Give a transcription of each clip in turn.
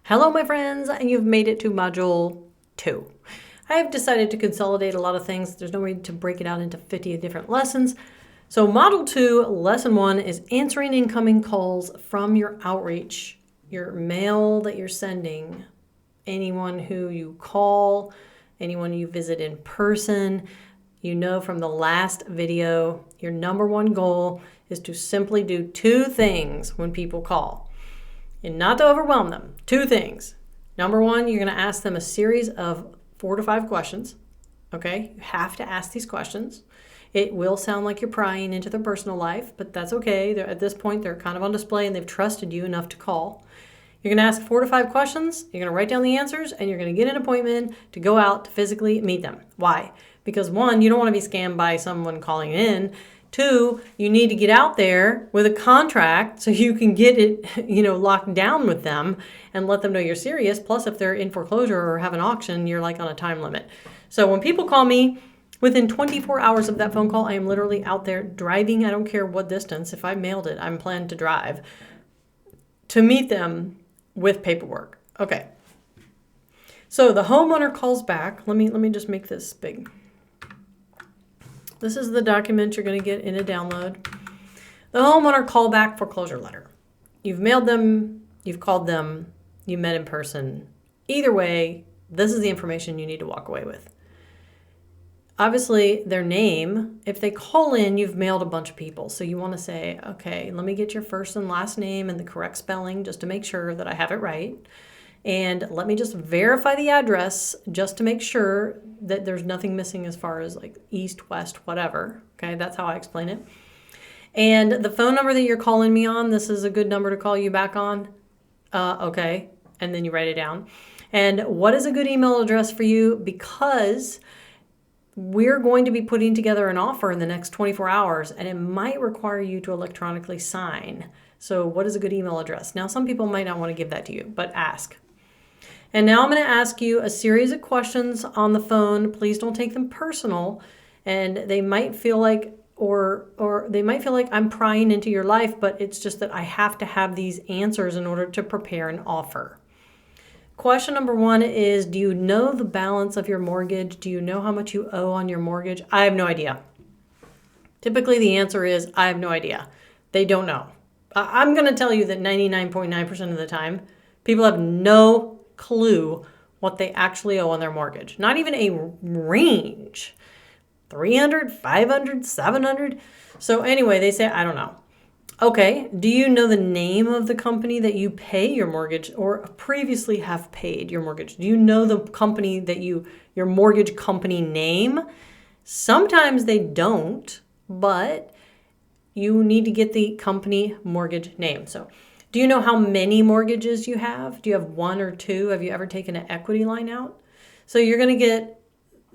Hello, my friends, and you've made it to module 2. I have decided to consolidate a lot of things. There's no need to break it out into 50 different lessons. So module 2, lesson 1 is answering incoming calls from your outreach, your mail that you're sending, anyone who you call, anyone you visit in person. You know from the last video, your number one goal is to simply do 2 things when people call. And not to overwhelm them. 2 things. Number 1, you're going to ask them a series of 4 to 5 questions. Okay? You have to ask these questions. It will sound like you're prying into their personal life, but that's okay. At this point, they're kind of on display and they've trusted you enough to call. You're going to ask 4 to 5 questions. You're going to write down the answers, and you're going to get an appointment to go out to physically meet them. Why? Because 1, you don't want to be scammed by someone calling in. 2, you need to get out there with a contract so you can get it, locked down with them and let them know you're serious. Plus, if they're in foreclosure or have an auction, you're like on a time limit. So when people call me, within 24 hours of that phone call, I am literally out there driving. I don't care what distance. If I mailed it, I'm planning to drive to meet them with paperwork. Okay. So the homeowner calls back. Let me just make this big. This is the document you're going to get in a download. The homeowner callback foreclosure letter. You've mailed them, you've called them, you met in person. Either way, this is the information you need to walk away with. Obviously, their name, if they call in, you've mailed a bunch of people. So you want to say, okay, let me get your first and last name and the correct spelling just to make sure that I have it right. And let me just verify the address just to make sure that there's nothing missing as far as like east, west, whatever. Okay, that's how I explain it. And the phone number that you're calling me on, this is a good number to call you back on. Okay, and then you write it down. And what is a good email address for you? Because we're going to be putting together an offer in the next 24 hours, and it might require you to electronically sign. So what is a good email address? Now, some people might not want to give that to you, but ask. And now I'm going to ask you a series of questions on the phone. Please don't take them personal. And they might feel like, or they might feel like I'm prying into your life, but it's just that I have to have these answers in order to prepare an offer. Question number 1 is, do you know the balance of your mortgage? Do you know how much you owe on your mortgage? I have no idea. Typically the answer is, I have no idea. They don't know. I'm going to tell you that 99.9% of the time, people have no clue what they actually owe on their mortgage. Not even a range. 300, 500, 700. So anyway, they say, I don't know. Okay, do you know the name of the company that you pay your mortgage or previously have paid your mortgage? Do you know the company that your mortgage company name? Sometimes they don't, but you need to get the company mortgage name. So do you know how many mortgages you have? Do you have 1 or 2? Have you ever taken an equity line out? So you're going to get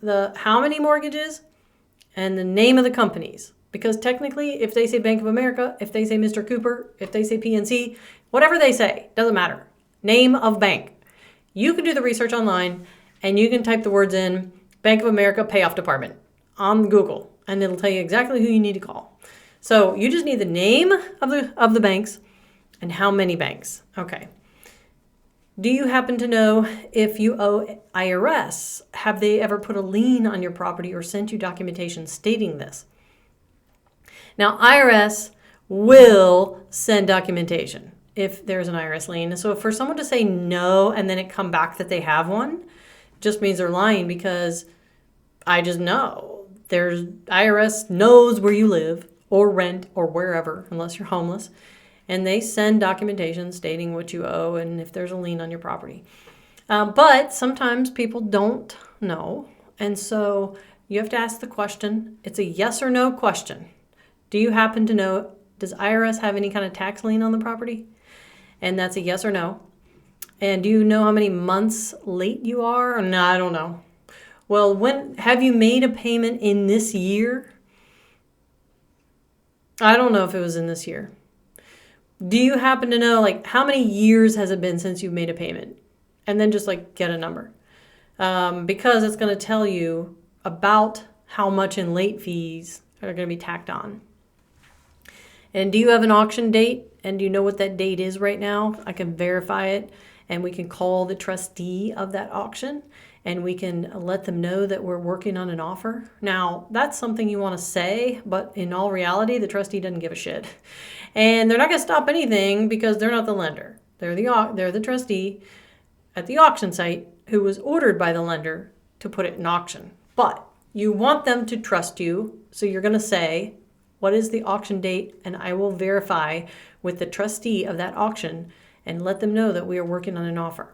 the how many mortgages and the name of the companies. Because technically, if they say Bank of America, if they say Mr. Cooper, if they say PNC, whatever they say, doesn't matter. Name of bank. You can do the research online and you can type the words in Bank of America payoff department on Google, and it'll tell you exactly who you need to call. So you just need the name of the banks and how many banks. Okay. Do you happen to know if you owe IRS? Have they ever put a lien on your property or sent you documentation stating this? Now, IRS will send documentation if there's an IRS lien. So for someone to say no and then it come back that they have one, just means they're lying, because I just know. IRS knows where you live or rent or wherever, unless you're homeless. And they send documentation stating what you owe and if there's a lien on your property. But sometimes people don't know. And so you have to ask the question. It's a yes or no question. Do you happen to know, does IRS have any kind of tax lien on the property? And that's a yes or no. And do you know how many months late you are? No, I don't know. Well, when have you made a payment in this year? I don't know if it was in this year. Do you happen to know, like, how many years has it been since you've made a payment? And then just, like, get a number. Because it's going to tell you about how much in late fees are going to be tacked on. And do you have an auction date And do you know what that date is right now? I can verify it, and we can call the trustee of that auction, and we can let them know that we're working on an offer. Now, that's something you want to say, but in all reality, the trustee doesn't give a shit. And they're not going to stop anything because they're not the lender. They're the trustee at the auction site who was ordered by the lender to put it in auction. But you want them to trust you, so you're going to say, what is the auction date? And I will verify with the trustee of that auction and let them know that we are working on an offer.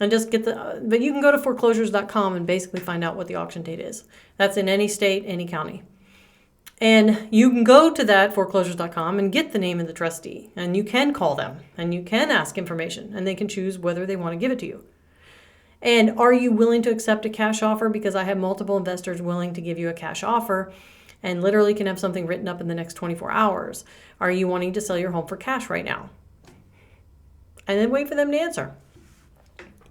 And just but you can go to foreclosures.com and basically find out what the auction date is. That's in any state, any county. And you can go to that foreclosures.com and get the name of the trustee, and you can call them and you can ask information, and they can choose whether they want to give it to you. And are you willing to accept a cash offer? Because I have multiple investors willing to give you a cash offer and literally can have something written up in the next 24 hours. Are you wanting to sell your home for cash right now? And then wait for them to answer.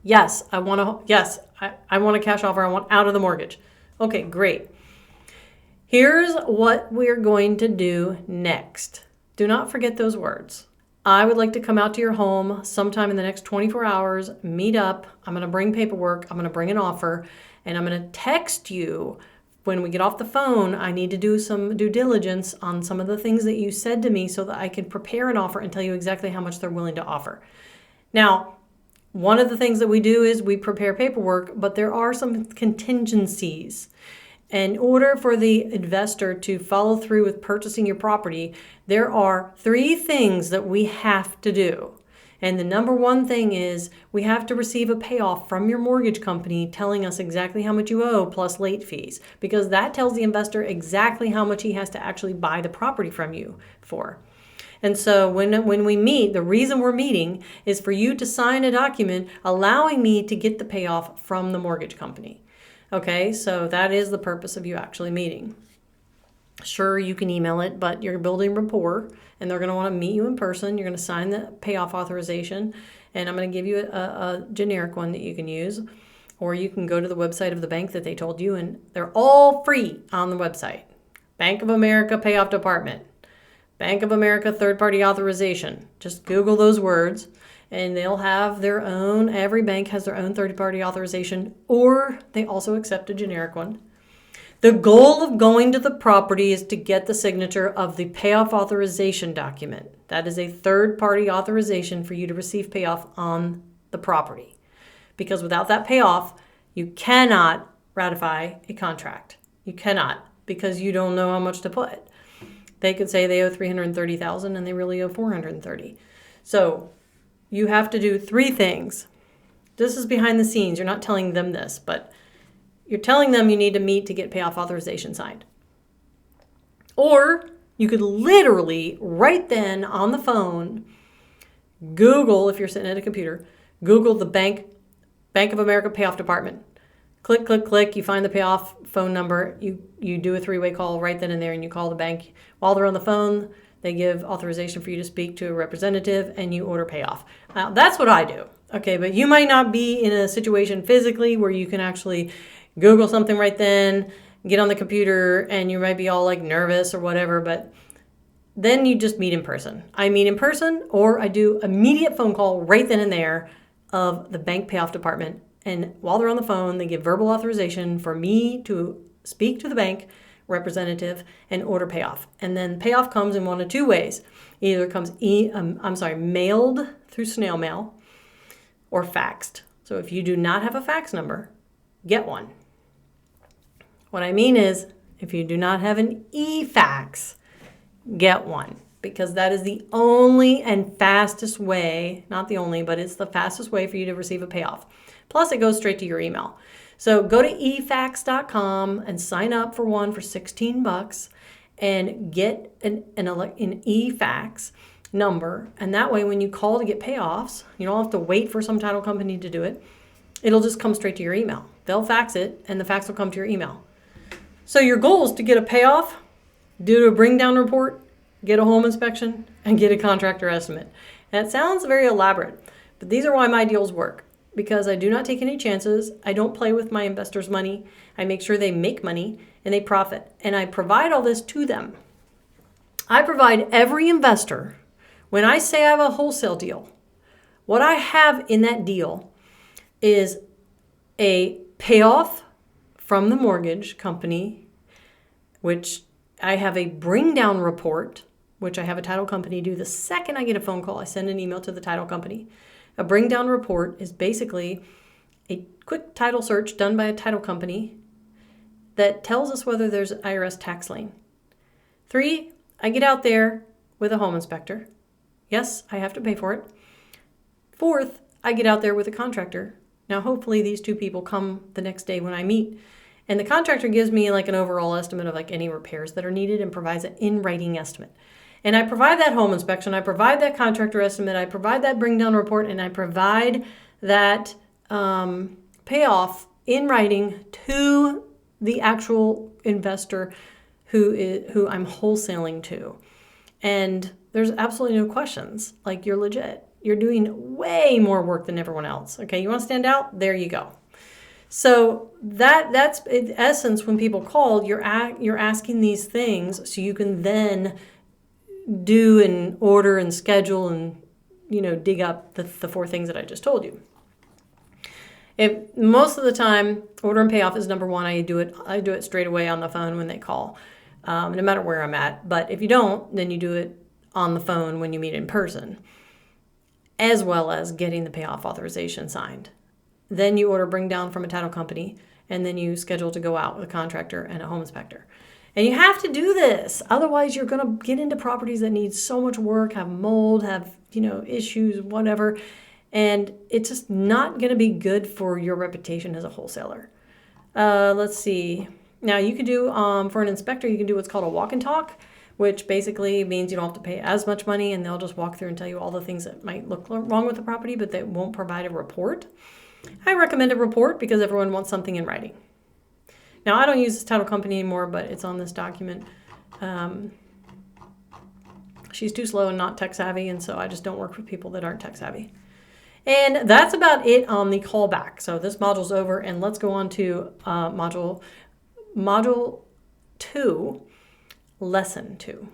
Yes, I want a cash offer. I want out of the mortgage. Okay, great. Here's what we're going to do next. Do not forget those words. I would like to come out to your home sometime in the next 24 hours, meet up. I'm going to bring paperwork. I'm going to bring an offer, and I'm going to text you when we get off the phone. I need to do some due diligence on some of the things that you said to me so that I can prepare an offer and tell you exactly how much they're willing to offer. Now, one of the things that we do is we prepare paperwork, but there are some contingencies. In order for the investor to follow through with purchasing your property, there are 3 things that we have to do. And the number one thing is we have to receive a payoff from your mortgage company telling us exactly how much you owe plus late fees, because that tells the investor exactly how much he has to actually buy the property from you for. And so when we meet, the reason we're meeting is for you to sign a document allowing me to get the payoff from the mortgage company. Okay, so that is the purpose of you actually meeting. Sure, you can email it, but you're building rapport, and they're going to want to meet you in person. You're going to sign the payoff authorization, and I'm going to give you a generic one that you can use, or you can go to the website of the bank that they told you, and they're all free on the website. Bank of America Payoff Department, Bank of America third-party authorization. Just Google those words, and they'll have their own, every bank has their own third-party authorization, or they also accept a generic one. The goal of going to the property is to get the signature of the payoff authorization document. That is a third-party authorization for you to receive payoff on the property. Because without that payoff, you cannot ratify a contract. You cannot, because you don't know how much to put. They could say they owe $330,000 and they really owe $430,000. So you have to do 3 things. This is behind the scenes. You're not telling them this, but you're telling them you need to meet to get payoff authorization signed. Or you could literally right then on the phone, Google, if you're sitting at a computer, Google the Bank of America Payoff Department. Click, click, click. You find the payoff phone number. You do a 3-way call right then and there, and you call the bank. While they're on the phone, they give authorization for you to speak to a representative, and you order payoff. Now, that's what I do. Okay, but you might not be in a situation physically where you can actually Google something right then, get on the computer, and you might be all like nervous or whatever, but then you just meet in person. I meet in person, or I do immediate phone call right then and there of the bank payoff department. And while they're on the phone, they give verbal authorization for me to speak to the bank representative and order payoff. And then payoff comes in one of 2 ways. Either it comes mailed through snail mail or faxed. So if you do not have a fax number, get one. What I mean is, if you do not have an e-fax, get one. Because that is the only and fastest way, not the only, but it's the fastest way for you to receive a payoff. Plus, it goes straight to your email. So go to efax.com and sign up for one for $16 and get an e-fax number. And that way, when you call to get payoffs, you don't have to wait for some title company to do it. It'll just come straight to your email. They'll fax it, and the fax will come to your email. So your goal is to get a payoff, do a bring down report, get a home inspection, and get a contractor estimate. And it sounds very elaborate, but these are why my deals work. Because I do not take any chances. I don't play with my investors' money. I make sure they make money and they profit. And I provide all this to them. I provide every investor When I say I have a wholesale deal, what I have in that deal is a payoff from the mortgage company, which I have a bring down report, which I have a title company do the second I get a phone call. I send an email to the title company. A bring down report is basically a quick title search done by a title company that tells us whether there's an IRS tax lien. 3, I get out there with a home inspector. Yes, I have to pay for it. 4th, I get out there with a contractor. Now, hopefully these 2 people come the next day when I meet. And the contractor gives me like an overall estimate of like any repairs that are needed and provides an in-writing estimate. And I provide that home inspection, I provide that contractor estimate, I provide that bring down report, and I provide that payoff in writing to the actual investor who I'm wholesaling to. And there's absolutely no questions. Like, you're legit. You're doing way more work than everyone else. Okay, you want to stand out? There you go. So that's in essence, when people call, you're asking these things so you can then do and order and schedule and dig up the 4 things that I just told you. If most of the time, order and payoff is number 1. I do it straight away on the phone when they call, no matter where I'm at. But if you don't, then you do it on the phone when you meet in person, as well as getting the payoff authorization signed. Then you order bring down from a title company, and then you schedule to go out with a contractor and a home inspector. And you have to do this. Otherwise, you're going to get into properties that need so much work, have mold, have issues, whatever. And it's just not going to be good for your reputation as a wholesaler. Let's see. Now, you can do, for an inspector, you can do what's called a walk and talk, which basically means you don't have to pay as much money, and they'll just walk through and tell you all the things that might look wrong with the property, but they won't provide a report. I recommend a report because everyone wants something in writing. Now, I don't use this title company anymore, but it's on this document. She's too slow and not tech savvy, and so I just don't work with people that aren't tech savvy. And that's about it on the callback. So this module's over, and let's go on to module 2, lesson 2.